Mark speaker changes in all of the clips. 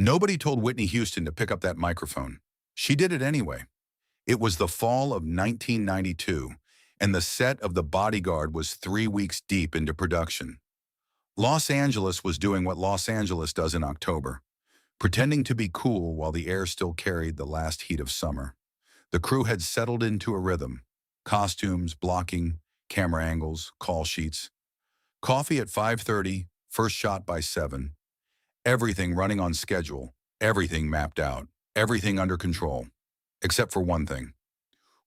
Speaker 1: Nobody told Whitney Houston to pick up that microphone. She did it anyway. It was the fall of 1992, and the set of The Bodyguard was 3 weeks deep into production. Los Angeles was doing what Los Angeles does in October, pretending to be cool while the air still carried the last heat of summer. The crew had settled into a rhythm: costumes, blocking, camera angles, call sheets. Coffee at 5:30, first shot by 7. Everything running on schedule, everything mapped out, everything under control. Except for one thing.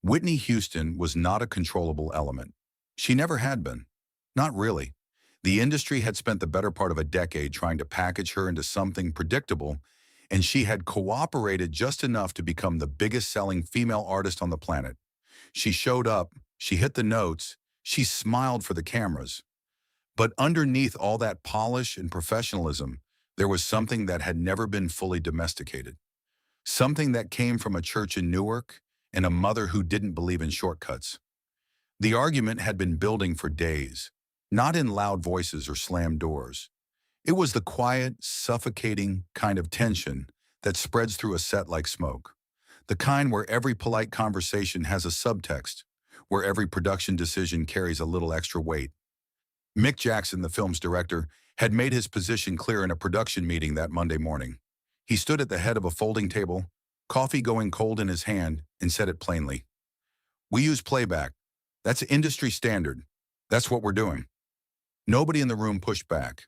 Speaker 1: Whitney Houston was not a controllable element. She never had been. Not really. The industry had spent the better part of a decade trying to package her into something predictable, and she had cooperated just enough to become the biggest-selling female artist on the planet. She showed up, she hit the notes, she smiled for the cameras. But underneath all that polish and professionalism, there was something that had never been fully domesticated. Something that came from a church in Newark and a mother who didn't believe in shortcuts. The argument had been building for days, not in loud voices or slammed doors. It was the quiet, suffocating kind of tension that spreads through a set like smoke. The kind where every polite conversation has a subtext, where every production decision carries a little extra weight. Mick Jackson, the film's director, had made his position clear in a production meeting that Monday morning. He stood at the head of a folding table, coffee going cold in his hand, and said it plainly. "We use playback. That's industry standard. That's what we're doing." Nobody in the room pushed back,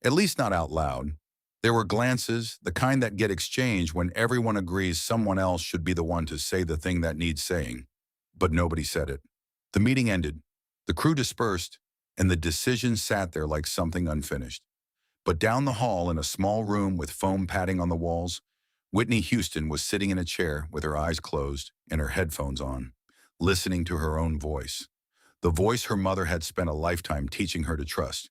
Speaker 1: at least not out loud. There were glances, the kind that get exchanged when everyone agrees someone else should be the one to say the thing that needs saying. But nobody said it. The meeting ended. The crew dispersed, and the decision sat there like something unfinished. But down the hall, in a small room with foam padding on the walls, Whitney Houston was sitting in a chair with her eyes closed and her headphones on, listening to her own voice. The voice her mother had spent a lifetime teaching her to trust.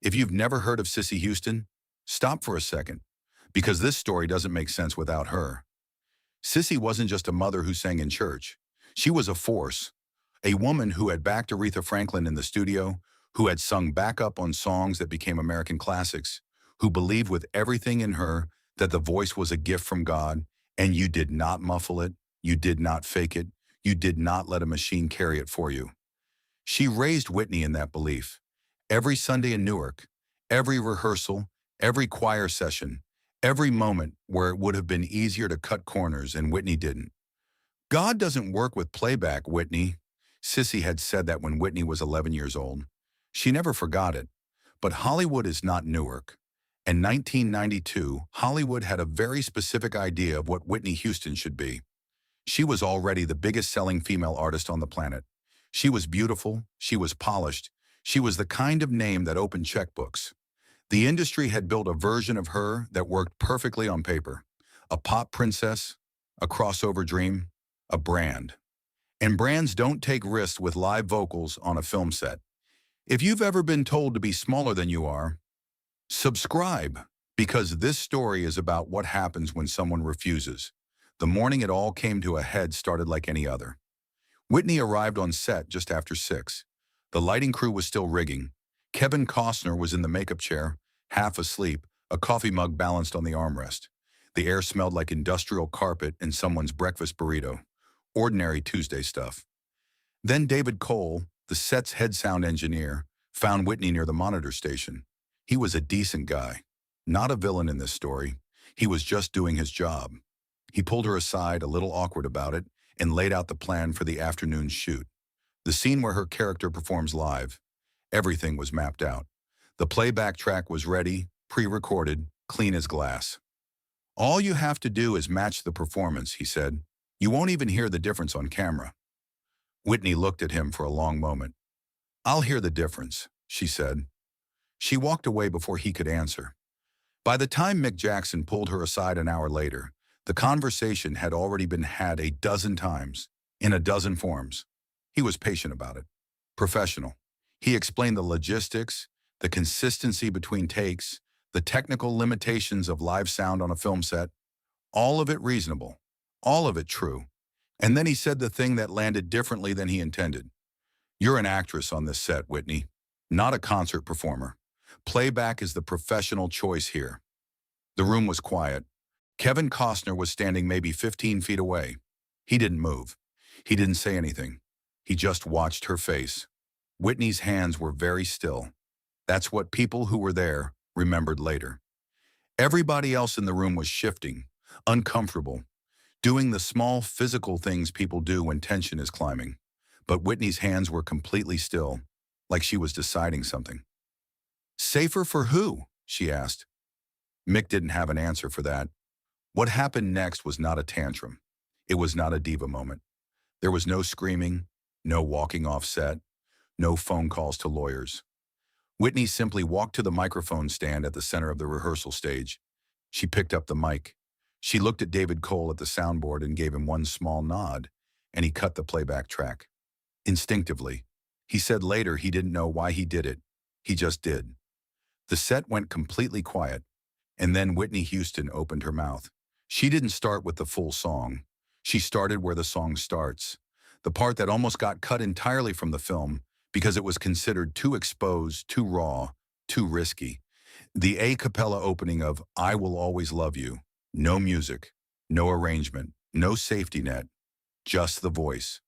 Speaker 1: If you've never heard of Sissy Houston, stop for a second, because this story doesn't make sense without her. Sissy wasn't just a mother who sang in church. She was a force, a woman who had backed Aretha Franklin in the studio, who had sung backup on songs that became American classics, who believed with everything in her that the voice was a gift from God, and you did not muffle it, you did not fake it, you did not let a machine carry it for you. She raised Whitney in that belief. Every Sunday in Newark, every rehearsal, every choir session, every moment where it would have been easier to cut corners and Whitney didn't. "God doesn't work with playback, Whitney." Sissy had said that when Whitney was 11 years old. She never forgot it. But Hollywood is not Newark. In 1992, Hollywood had a very specific idea of what Whitney Houston should be. She was already the biggest-selling female artist on the planet. She was beautiful, she was polished, she was the kind of name that opened checkbooks. The industry had built a version of her that worked perfectly on paper. A pop princess, a crossover dream, a brand. And brands don't take risks with live vocals on a film set. If you've ever been told to be smaller than you are, subscribe, because this story is about what happens when someone refuses. The morning it all came to a head started like any other. Whitney arrived on set just after 6. The lighting crew was still rigging. Kevin Costner was in the makeup chair, half asleep, a coffee mug balanced on the armrest. The air smelled like industrial carpet and someone's breakfast burrito. Ordinary Tuesday stuff. Then David Cole, the set's head sound engineer, found Whitney near the monitor station. He was a decent guy. Not a villain in this story. He was just doing his job. He pulled her aside, a little awkward about it, and laid out the plan for the afternoon's shoot. The scene where her character performs live. Everything was mapped out. The playback track was ready, pre-recorded, clean as glass. "All you have to do is match the performance," he said. "You won't even hear the difference on camera." Whitney looked at him for a long moment. "I'll hear the difference," she said. She walked away before he could answer. By the time Mick Jackson pulled her aside an hour later, the conversation had already been had a dozen times, in a dozen forms. He was patient about it. Professional. He explained the logistics, the consistency between takes, the technical limitations of live sound on a film set. All of it reasonable. All of it true. And then he said the thing that landed differently than he intended. "You're an actress on this set, Whitney, not a concert performer. Playback is the professional choice here." The room was quiet. Kevin Costner was standing maybe 15 feet away. He didn't move. He didn't say anything. He just watched her face. Whitney's hands were very still. That's what people who were there remembered later. Everybody else in the room was shifting, uncomfortable, doing the small physical things people do when tension is climbing. But Whitney's hands were completely still, like she was deciding something. Safer for who? She asked. Mick didn't have an answer for that. What happened next was not a tantrum. It was not a diva moment. There was no screaming, no walking off set, no phone calls to lawyers. Whitney simply walked to the microphone stand at the center of the rehearsal stage. She picked up the mic. She looked at David Cole at the soundboard and gave him one small nod, and he cut the playback track. Instinctively. He said later he didn't know why he did it. He just did. The set went completely quiet, and then Whitney Houston opened her mouth. She didn't start with the full song. She started where the song starts, the part that almost got cut entirely from the film because it was considered too exposed, too raw, too risky. The a cappella opening of I Will Always Love You. No music, no arrangement, no safety net, just the voice.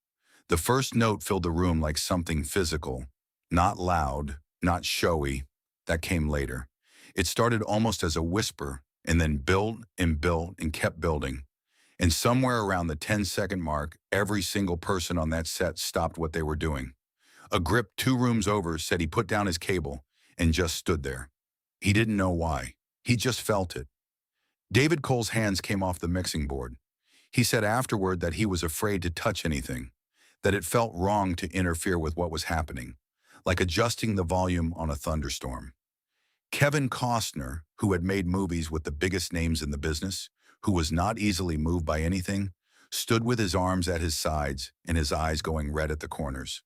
Speaker 1: The first note filled the room like something physical, not loud, not showy. That came later. It started almost as a whisper and then built and kept building. And somewhere around the 10-second mark, every single person on that set stopped what they were doing. A grip 2 rooms over said he put down his cable and just stood there. He didn't know why. He just felt it. David Cole's hands came off the mixing board. He said afterward that he was afraid to touch anything, that it felt wrong to interfere with what was happening, like adjusting the volume on a thunderstorm. Kevin Costner, who had made movies with the biggest names in the business, who was not easily moved by anything, stood with his arms at his sides and his eyes going red at the corners.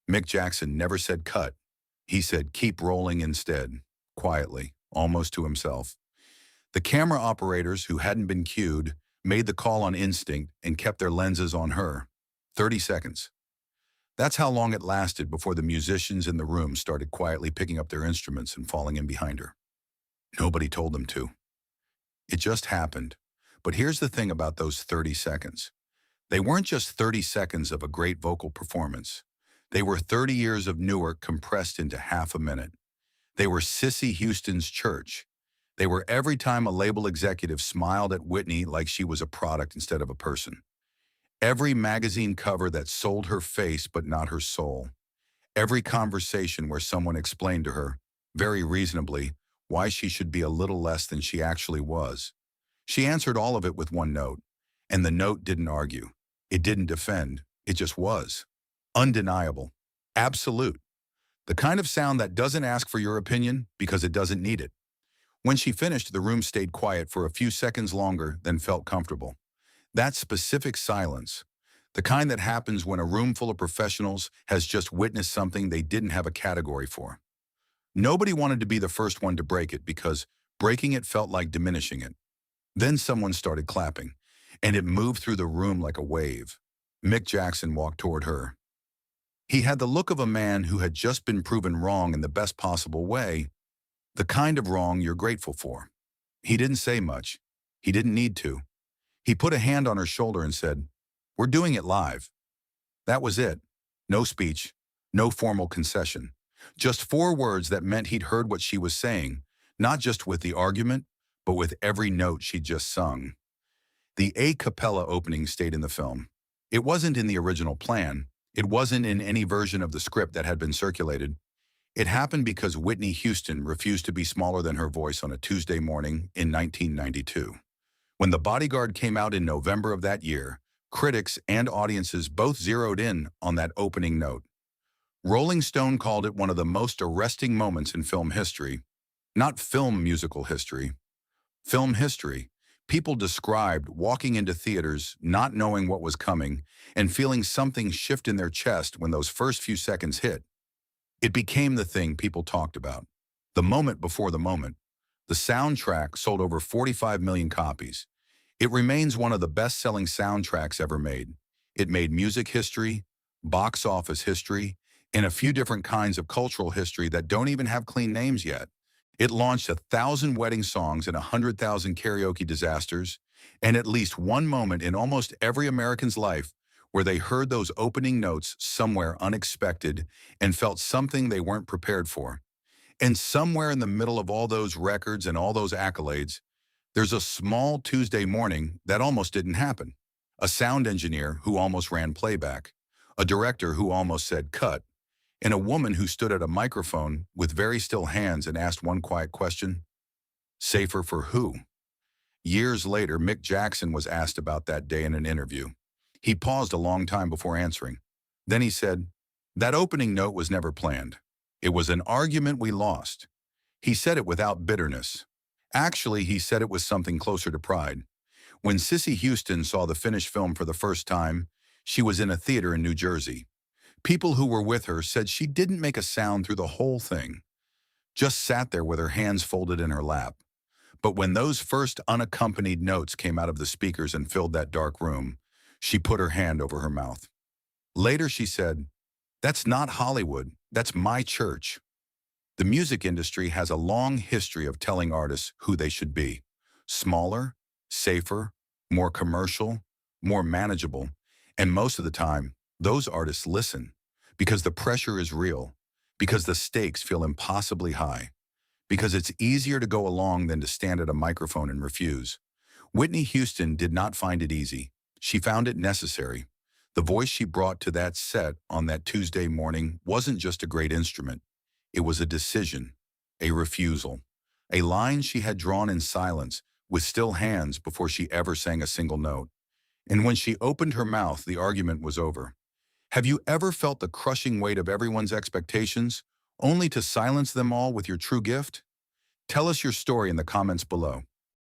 Speaker 1: Mick Jackson never said cut. He said keep rolling instead, quietly, almost to himself. The camera operators, who hadn't been cued, made the call on instinct and kept their lenses on her. 30 seconds. That's how long it lasted before the musicians in the room started quietly picking up their instruments and falling in behind her. Nobody told them to. It just happened. But here's the thing about those 30 seconds. They weren't just 30 seconds of a great vocal performance. They were 30 years of Newark compressed into half a minute. They were Sissy Houston's church. They were every time a label executive smiled at Whitney like she was a product instead of a person. Every magazine cover that sold her face but not her soul. Every conversation where someone explained to her, very reasonably, why she should be a little less than she actually was. She answered all of it with one note, and the note didn't argue. It didn't defend. It just was. Undeniable. Absolute. The kind of sound that doesn't ask for your opinion because it doesn't need it. When she finished, the room stayed quiet for a few seconds longer than felt comfortable. That specific silence, the kind that happens when a room full of professionals has just witnessed something they didn't have a category for. Nobody wanted to be the first one to break it because breaking it felt like diminishing it. Then someone started clapping, and it moved through the room like a wave. Mick Jackson walked toward her. He had the look of a man who had just been proven wrong in the best possible way, the kind of wrong you're grateful for. He didn't say much. He didn't need to. He put a hand on her shoulder and said, "We're doing it live." That was it. No speech, no formal concession. Just 4 words that meant he'd heard what she was saying, not just with the argument, but with every note she'd just sung. The a cappella opening stayed in the film. It wasn't in the original plan. It wasn't in any version of the script that had been circulated. It happened because Whitney Houston refused to be smaller than her voice on a Tuesday morning in 1992. When The Bodyguard came out in November of that year, critics and audiences both zeroed in on that opening note. Rolling Stone called it one of the most arresting moments in film history. Not film musical history. Film history. People described walking into theaters, not knowing what was coming, and feeling something shift in their chest when those first few seconds hit. It became the thing people talked about. The moment before the moment. The soundtrack sold over 45 million copies. It remains one of the best-selling soundtracks ever made. It made music history, box office history, and a few different kinds of cultural history that don't even have clean names yet. It launched 1,000 wedding songs and 100,000 karaoke disasters, and at least one moment in almost every American's life where they heard those opening notes somewhere unexpected and felt something they weren't prepared for. And somewhere in the middle of all those records and all those accolades, there's a small Tuesday morning that almost didn't happen. A sound engineer who almost ran playback, a director who almost said cut, and a woman who stood at a microphone with very still hands and asked one quiet question: safer for who? Years later, Mick Jackson was asked about that day in an interview. He paused a long time before answering. Then he said, "That opening note was never planned. It was an argument we lost." He said it without bitterness. Actually, he said it with something closer to pride. When Whitney Houston saw the finished film for the first time, she was in a theater in New Jersey. People who were with her said she didn't make a sound through the whole thing, just sat there with her hands folded in her lap. But when those first unaccompanied notes came out of the speakers and filled that dark room, she put her hand over her mouth. Later she said, "That's not Hollywood, that's my church." The music industry has a long history of telling artists who they should be: smaller, safer, more commercial, more manageable, and most of the time, those artists listen because the pressure is real, because the stakes feel impossibly high, because it's easier to go along than to stand at a microphone and refuse. Whitney Houston did not find it easy. She found it necessary. The voice she brought to that set on that Tuesday morning wasn't just a great instrument. It was a decision, a refusal, a line she had drawn in silence with still hands before she ever sang a single note. And when she opened her mouth, the argument was over. Have you ever felt the crushing weight of everyone's expectations, only to silence them all with your true gift? Tell us your story in the comments below.